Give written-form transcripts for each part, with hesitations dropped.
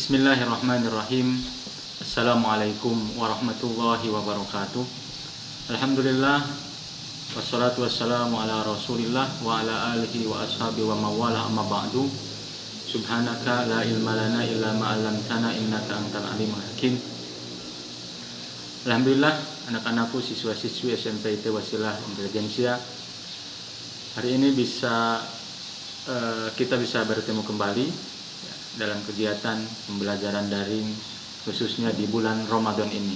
Bismillahirrahmanirrahim. Assalamualaikum warahmatullahi wabarakatuh. Alhamdulillah, wassalatu wassalamu ala rasulillah wa ala alihi wa ashabi wa mawala amma ba'du. Subhanaka la ilma lana illa ma 'allamtana innaka antal alimul hakim. Alhamdulillah, anak-anakku, siswa-siswi SMP IT Wasilah Intelijensia, hari ini kita bisa bertemu kembali dalam kegiatan pembelajaran daring, khususnya di bulan Ramadan ini.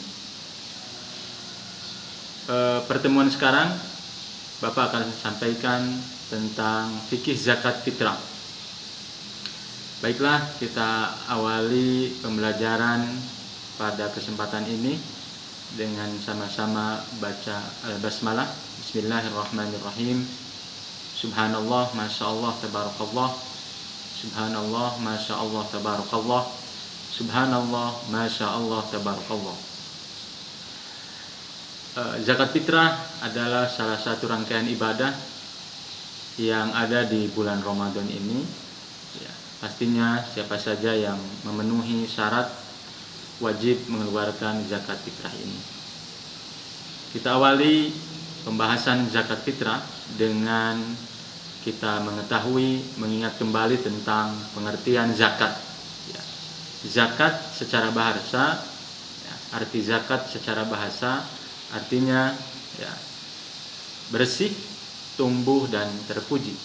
Pertemuan sekarang Bapak akan sampaikan tentang fikih zakat fitrah. Baiklah, kita awali pembelajaran pada kesempatan ini dengan sama-sama baca Al-Basmalah. Bismillahirrahmanirrahim. Subhanallah, masyaallah, tabarakallah. Subhanallah, Masya Allah, tabarakallah. Subhanallah, Masya Allah, tabarakallah. Zakat fitrah adalah salah satu rangkaian ibadah yang ada di bulan Ramadan ini. Ya, pastinya siapa saja yang memenuhi syarat wajib mengeluarkan zakat fitrah ini. Kita awali pembahasan zakat fitrah dengan kita mengingat kembali tentang pengertian zakat. Ya. Zakat secara bahasa, ya, arti zakat secara bahasa artinya ya, bersih, tumbuh dan terpuji.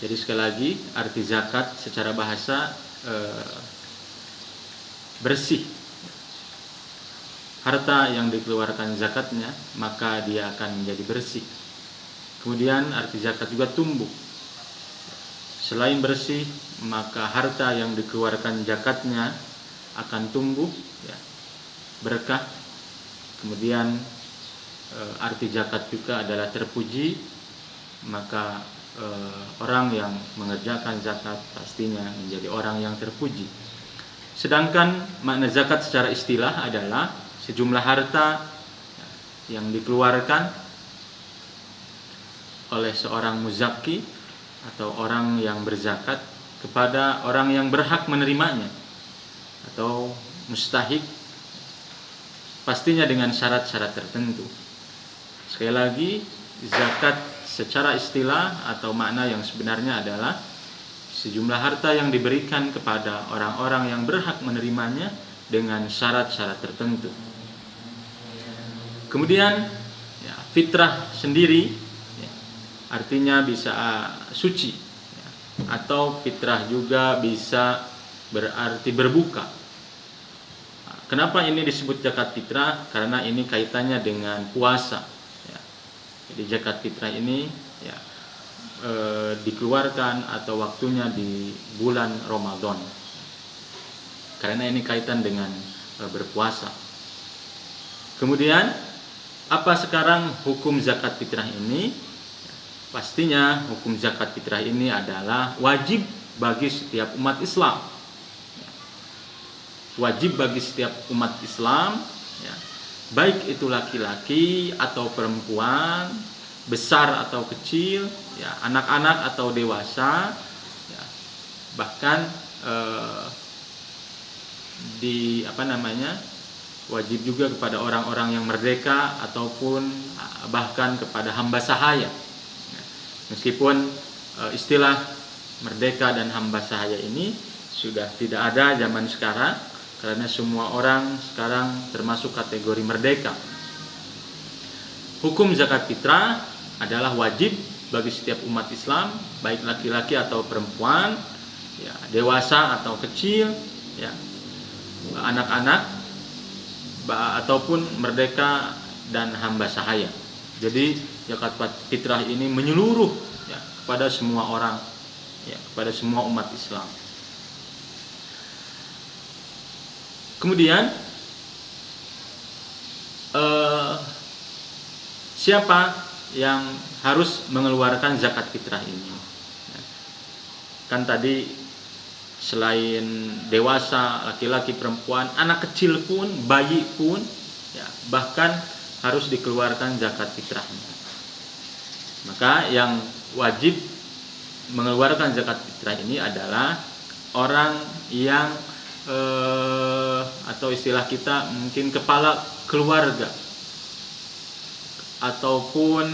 Jadi sekali lagi, arti zakat secara bahasa bersih. Harta yang dikeluarkan zakatnya, maka dia akan menjadi bersih. Kemudian arti zakat juga tumbuh. Selain bersih, maka harta yang dikeluarkan zakatnya akan tumbuh, ya, berkah. Kemudian arti zakat juga adalah terpuji, maka orang yang mengerjakan zakat pastinya menjadi orang yang terpuji. Sedangkan makna zakat secara istilah adalah sejumlah harta yang dikeluarkan oleh seorang muzaki atau orang yang berzakat kepada orang yang berhak menerimanya atau mustahik, pastinya dengan syarat-syarat tertentu. Sekali lagi, zakat secara istilah atau makna yang sebenarnya adalah sejumlah harta yang diberikan kepada orang-orang yang berhak menerimanya dengan syarat-syarat tertentu. Kemudian ya, fitrah sendiri ya, artinya bisa suci ya, atau fitrah juga bisa berarti berbuka. Kenapa ini disebut zakat fitrah? Karena ini kaitannya dengan puasa ya. Jadi zakat fitrah ini ya, dikeluarkan atau waktunya di bulan Ramadan, karena ini kaitan dengan berpuasa. Kemudian apa sekarang hukum zakat fitrah ini? Pastinya hukum zakat fitrah ini adalah wajib bagi setiap umat Islam. Wajib bagi setiap umat Islam, ya, baik itu laki-laki atau perempuan, besar atau kecil, ya, anak-anak atau dewasa, ya, bahkan wajib juga kepada orang-orang yang merdeka ataupun bahkan kepada hamba sahaya. Meskipun istilah merdeka dan hamba sahaya ini sudah tidak ada zaman sekarang, karena semua orang sekarang termasuk kategori merdeka. Hukum zakat fitrah adalah wajib bagi setiap umat Islam, baik laki-laki atau perempuan, ya, dewasa atau kecil, ya, anak-anak ataupun merdeka dan hamba sahaya. Jadi zakat fitrah ini menyeluruh ya, kepada semua orang, ya, kepada semua umat Islam. Kemudian siapa yang harus mengeluarkan zakat fitrah ini? Kan tadi selain dewasa, laki-laki, perempuan, anak kecil pun, bayi pun, ya, bahkan harus dikeluarkan zakat fitrahnya. Maka yang wajib mengeluarkan zakat fitrah ini adalah orang yang atau istilah kita mungkin kepala keluarga, ataupun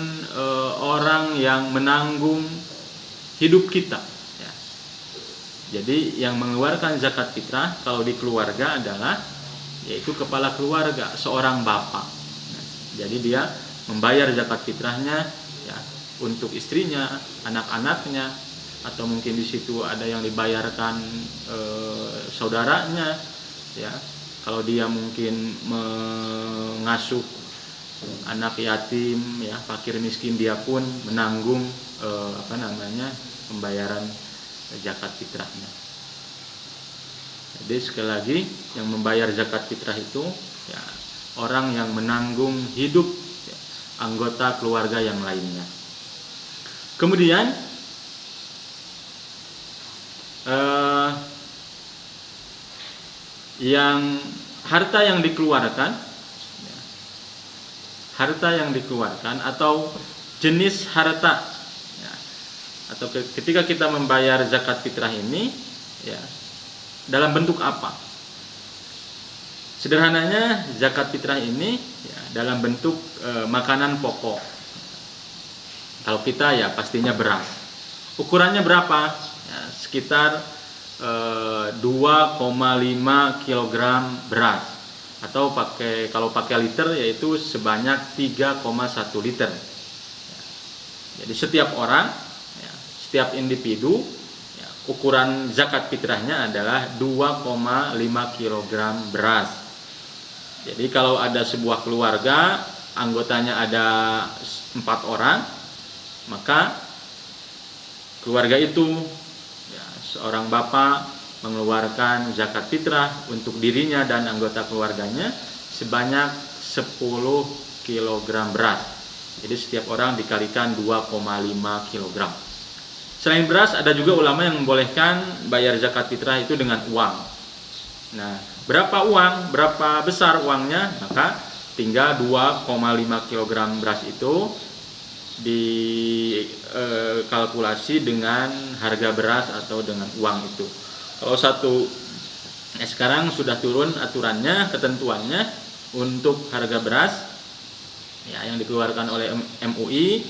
orang yang menanggung hidup kita, ya. Jadi yang mengeluarkan zakat fitrah kalau di keluarga adalah yaitu kepala keluarga, seorang bapak. Nah, jadi dia membayar zakat fitrahnya, ya, untuk istrinya, anak-anaknya, atau mungkin di situ ada yang dibayarkan saudaranya, ya. Kalau dia mungkin mengasuh anak yatim, ya, fakir miskin, dia pun menanggung pembayaran zakat fitrahnya. Jadi sekali lagi, yang membayar zakat fitrah itu, ya, orang yang menanggung hidup, ya, anggota keluarga yang lainnya. Kemudian yang harta yang dikeluarkan, ya, harta yang dikeluarkan atau jenis harta, ya, atau ketika kita membayar zakat fitrah ini, ya, dalam bentuk apa? Sederhananya zakat fitrah ini, ya, dalam bentuk makanan pokok. Kalau kita, ya, pastinya beras. Ukurannya berapa? Ya, sekitar 2,5 kg beras, atau kalau pakai liter yaitu sebanyak 3,1 liter. Ya, jadi setiap orang, ya, setiap individu, ya, ukuran zakat fitrahnya adalah 2,5 kg beras. Jadi kalau ada sebuah keluarga, anggotanya ada 4 orang, maka keluarga itu, ya, seorang bapak mengeluarkan zakat fitrah untuk dirinya dan anggota keluarganya sebanyak 10 kg beras. Jadi setiap orang dikalikan 2,5 kg. Selain beras, ada juga ulama yang membolehkan bayar zakat fitrah itu dengan uang. Nah, berapa uang, berapa besar uangnya? Maka tinggal 2,5 kg beras itu dikalkulasi dengan harga beras atau dengan uang itu. Kalau sekarang sudah turun aturannya, ketentuannya untuk harga beras, ya, yang dikeluarkan oleh MUI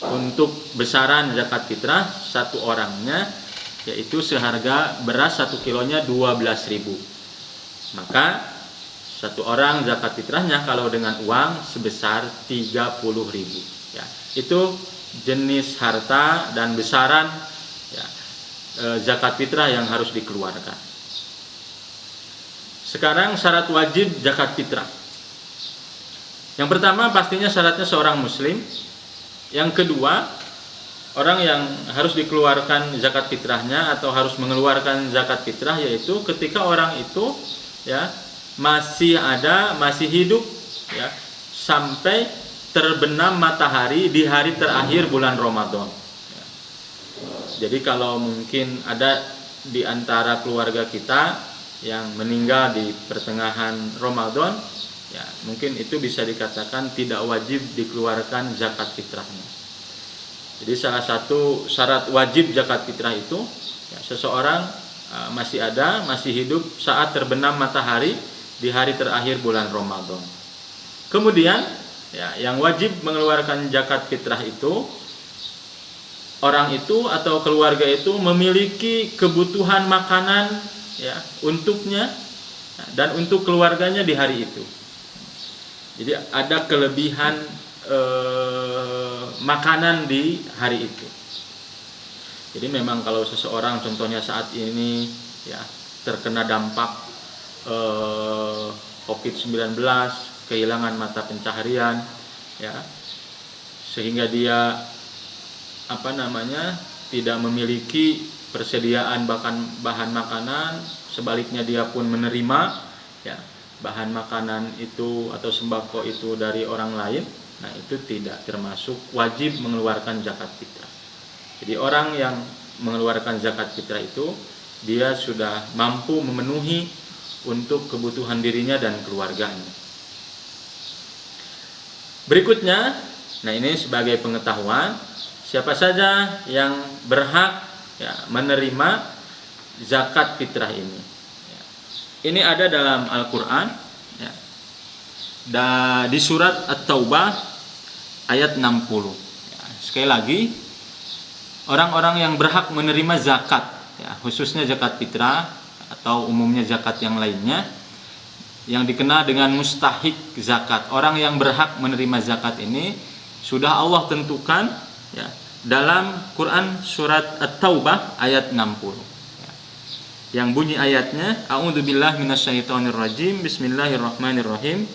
untuk besaran zakat fitrah satu orangnya, yaitu seharga beras 1 kilonya 12.000. Maka satu orang zakat fitrahnya kalau dengan uang sebesar 30.000. Ya, itu jenis harta dan besaran, ya, zakat fitrah yang harus dikeluarkan. Sekarang syarat wajib zakat fitrah. Yang pertama pastinya syaratnya seorang muslim. Yang kedua, orang yang harus dikeluarkan zakat fitrahnya atau harus mengeluarkan zakat fitrah yaitu ketika orang itu, ya, masih hidup, ya, sampai terbenam matahari di hari terakhir bulan Ramadan. Jadi kalau mungkin ada di antara keluarga kita yang meninggal di pertengahan Ramadan, ya, mungkin itu bisa dikatakan tidak wajib dikeluarkan zakat fitrahnya. Jadi salah satu syarat wajib zakat fitrah itu, ya, seseorang masih hidup saat terbenam matahari di hari terakhir bulan Ramadan. Kemudian, ya, yang wajib mengeluarkan zakat fitrah itu orang itu atau keluarga itu memiliki kebutuhan makanan, ya, untuknya dan untuk keluarganya di hari itu. Jadi ada kelebihan makanan di hari itu. Jadi memang kalau seseorang contohnya saat ini, ya, terkena dampak COVID-19, kehilangan mata pencaharian, ya, sehingga dia tidak memiliki persediaan bahan makanan, sebaliknya dia pun menerima, ya, bahan makanan itu atau sembako itu dari orang lain, nah itu tidak termasuk wajib mengeluarkan zakat fitrah. Jadi orang yang mengeluarkan zakat fitrah itu dia sudah mampu memenuhi untuk kebutuhan dirinya dan keluarganya. Berikutnya, nah ini sebagai pengetahuan, siapa saja yang berhak ya, menerima zakat fitrah ini. Ya. Ini ada dalam Al-Quran ya, di surat At-Taubah ayat 60. Ya, sekali lagi, orang-orang yang berhak menerima zakat, ya, khususnya zakat fitrah atau umumnya zakat yang lainnya, yang dikenal dengan mustahik zakat. Orang yang berhak menerima zakat ini sudah Allah tentukan ya, dalam Quran surat At-Taubah ayat 60. Ya. Yang bunyi ayatnya, A'udzubillahi minasyaitonirrajim, Bismillahirrahmanirrahim.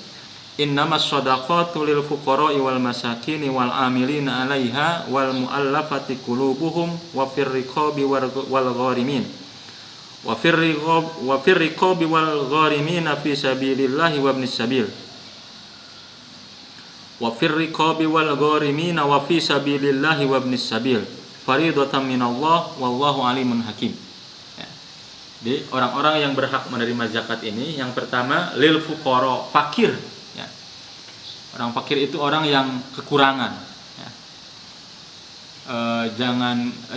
Innamas shadaqatu lil fuqara'i wal masakini wal 'amilina 'alaiha wal mu'allafati qulubuhum wa fir riqabi wal gharimin. Wa fir riqabi wal gharimina fi sabilillahi wa ibnis sabil. Wa fir riqabi wal gharimina wa fi sabilillahi wa ibnis sabil. Faridatan minallah wallahu alimun hakim. Ya. Jadi orang-orang yang berhak menerima zakat ini yang pertama lil fuqara, fakir ya. Orang fakir itu orang yang kekurangan ya.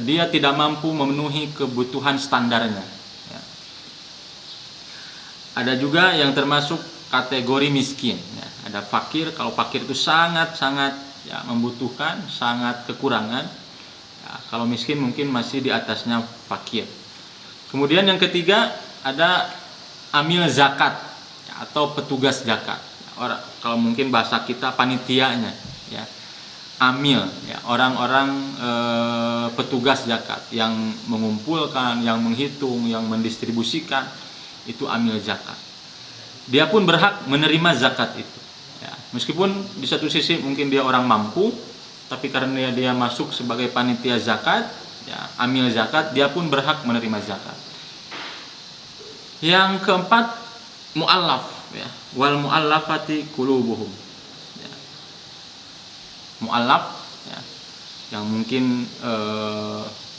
Dia tidak mampu memenuhi kebutuhan standarnya. Ada juga yang termasuk kategori miskin. Ya. Ada fakir, kalau fakir itu sangat-sangat ya, membutuhkan, sangat kekurangan. Ya, kalau miskin mungkin masih di atasnya fakir. Kemudian yang ketiga ada amil zakat ya, atau petugas zakat. Ya, kalau mungkin bahasa kita panitianya. Ya. Amil, ya, orang-orang petugas zakat yang mengumpulkan, yang menghitung, yang mendistribusikan. Itu amil zakat. Dia pun berhak menerima zakat itu. Ya, meskipun di satu sisi mungkin dia orang mampu, tapi karena dia masuk sebagai panitia zakat, ya, amil zakat, dia pun berhak menerima zakat. Yang keempat, mu'allaf, ya, wal mu'allafati qulubuhum. Ya. Mu'allaf, ya, yang mungkin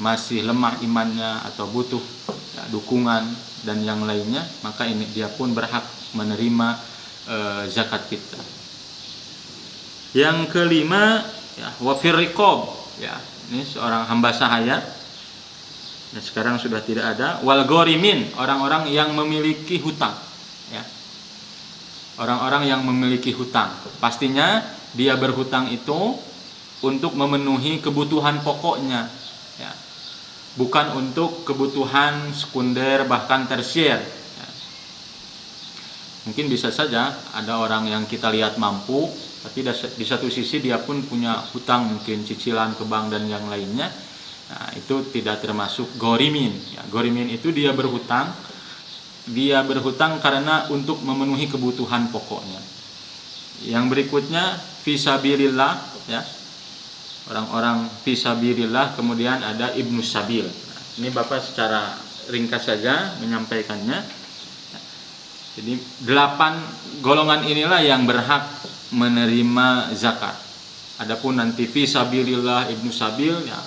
masih lemah imannya atau butuh ya, dukungan dan yang lainnya, maka ini dia pun berhak menerima zakat fitrah. Yang kelima ya, wafir riqab ya, ini seorang hamba sahaya dan sekarang sudah tidak ada. Wal gharimin, orang-orang yang memiliki hutang ya. Orang-orang yang memiliki hutang, pastinya dia berhutang itu untuk memenuhi kebutuhan pokoknya ya. Bukan untuk kebutuhan sekunder bahkan tersier ya. Mungkin bisa saja ada orang yang kita lihat mampu, tapi di satu sisi dia pun punya hutang, mungkin cicilan ke bank dan yang lainnya. Nah, itu tidak termasuk gharimin ya. Gharimin itu dia berhutang karena untuk memenuhi kebutuhan pokoknya. Yang berikutnya fisabilillah ya. Orang-orang fisabilillah, kemudian ada ibnu sabil. Nah, ini Bapak secara ringkas saja menyampaikannya. Jadi 8 golongan inilah yang berhak menerima zakat. Adapun nanti fisabilillah, ibnu sabil ya,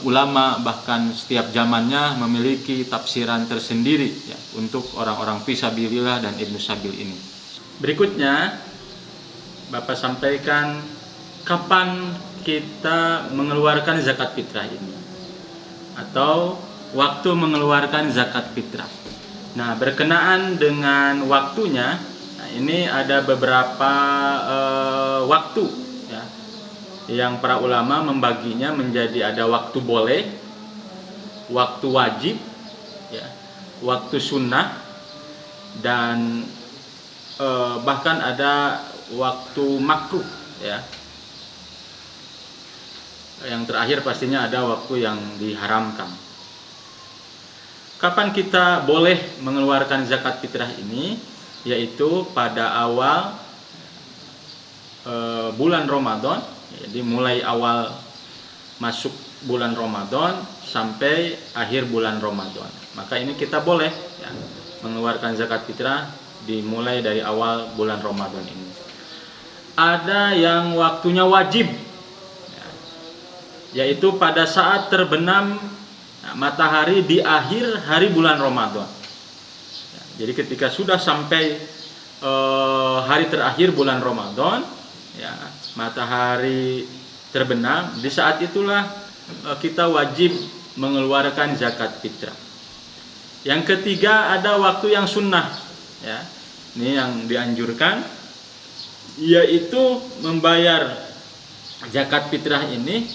ulama bahkan setiap zamannya memiliki tafsiran tersendiri ya, untuk orang-orang fisabilillah dan ibnu sabil ini. Berikutnya Bapak sampaikan kapan kita mengeluarkan zakat fitrah ini atau waktu mengeluarkan zakat fitrah. Nah, berkenaan dengan waktunya, nah ini ada beberapa waktu ya, yang para ulama membaginya menjadi ada waktu boleh, waktu wajib ya, waktu sunnah, dan bahkan ada waktu makruh ya. Yang terakhir pastinya ada waktu yang diharamkan. Kapan kita boleh mengeluarkan zakat fitrah ini? Yaitu pada awal bulan Ramadan. Jadi mulai awal masuk bulan Ramadan sampai akhir bulan Ramadan. Maka ini kita boleh ya, mengeluarkan zakat fitrah dimulai dari awal bulan Ramadan ini. Ada yang waktunya wajib, yaitu pada saat terbenam matahari di akhir hari bulan Ramadan. Jadi ketika sudah sampai hari terakhir bulan Ramadan, ya, matahari terbenam, di saat itulah kita wajib mengeluarkan zakat fitrah. Yang ketiga, ada waktu yang sunnah, ya. Ini yang dianjurkan, yaitu membayar zakat fitrah ini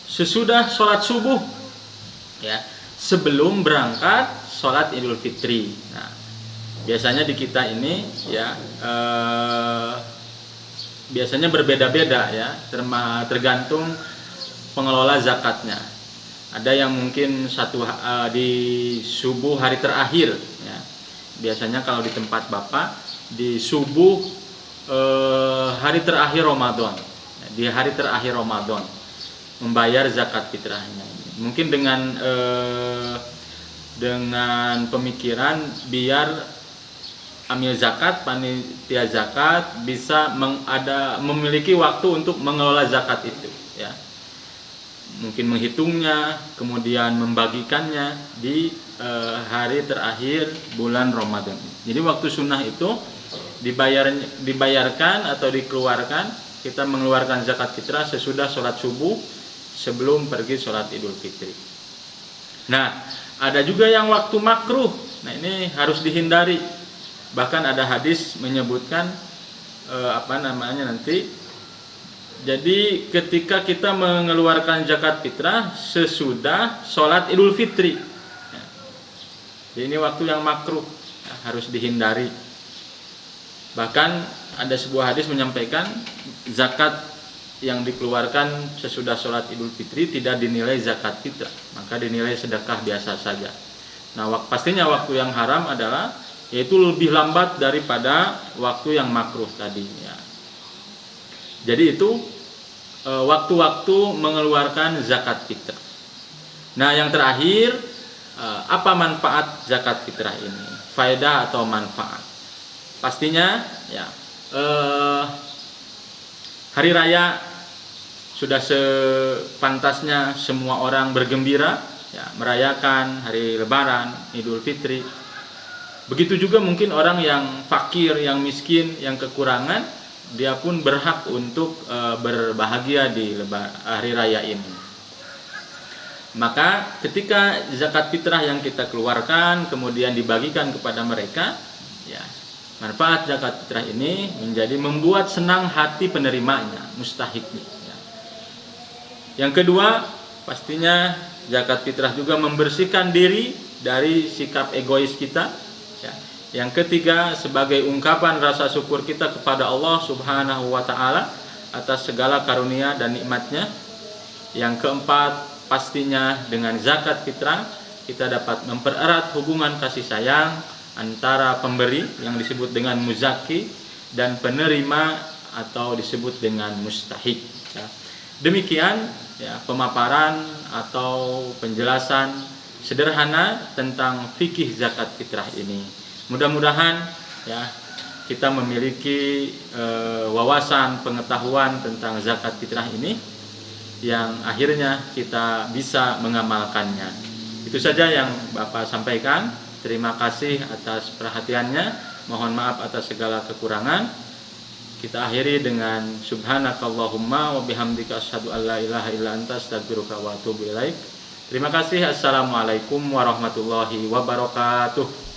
sesudah sholat subuh, ya, sebelum berangkat sholat Idul Fitri. Nah, biasanya di kita ini, ya, biasanya berbeda-beda, ya, tergantung pengelola zakatnya. Ada yang mungkin di subuh hari terakhir, ya. Biasanya kalau di tempat Bapak di subuh hari terakhir Ramadan, ya, di hari terakhir Ramadan membayar zakat fitrahnya. Mungkin dengan pemikiran biar amil zakat, panitia zakat bisa memiliki waktu untuk mengelola zakat itu, ya. Mungkin menghitungnya, kemudian membagikannya di hari terakhir bulan Ramadan. Jadi waktu sunnah itu dibayarkan atau dikeluarkan, kita mengeluarkan zakat fitrah sesudah sholat subuh sebelum pergi sholat Idul Fitri. Nah, ada juga yang waktu makruh. Nah, ini harus dihindari. Bahkan ada hadis menyebutkan jadi ketika kita mengeluarkan zakat fitrah sesudah sholat Idul Fitri, ya. Jadi ini waktu yang makruh, ya, harus dihindari. Bahkan ada sebuah hadis menyampaikan zakat yang dikeluarkan sesudah sholat Idul Fitri tidak dinilai zakat fitrah, maka dinilai sedekah biasa saja. Nah, pastinya waktu yang haram adalah yaitu lebih lambat daripada waktu yang makruh tadi, ya. Jadi itu waktu-waktu mengeluarkan zakat fitrah. Nah, yang terakhir, apa manfaat zakat fitrah ini? Faedah atau manfaat? Pastinya, ya, hari raya sudah sepantasnya semua orang bergembira, ya, merayakan hari Lebaran, Idul Fitri. Begitu juga mungkin orang yang fakir, yang miskin, yang kekurangan, dia pun berhak untuk berbahagia di hari raya ini. Maka ketika zakat fitrah yang kita keluarkan kemudian dibagikan kepada mereka, ya, manfaat zakat fitrah ini menjadi membuat senang hati penerimanya, mustahiknya, ya. Yang kedua, pastinya zakat fitrah juga membersihkan diri dari sikap egois kita, ya. Yang ketiga, sebagai ungkapan rasa syukur kita kepada Allah Subhanahu wa Ta'ala atas segala karunia dan nikmatnya. Yang keempat, pastinya dengan zakat fitrah kita dapat mempererat hubungan kasih sayang antara pemberi yang disebut dengan muzaki dan penerima atau disebut dengan mustahik, ya. Demikian, ya, pemaparan atau penjelasan sederhana tentang fikih zakat fitrah ini. Mudah-mudahan, ya, kita memiliki wawasan pengetahuan tentang zakat fitrah ini yang akhirnya kita bisa mengamalkannya. Itu saja yang Bapak sampaikan. Terima kasih atas perhatiannya. Mohon maaf atas segala kekurangan. Kita akhiri dengan subhanakallahumma wa bihamdika asyhadu an la ilaha illa anta astaghfiruka wa atubu ilaik. Terima kasih. Assalamualaikum warahmatullahi wabarakatuh.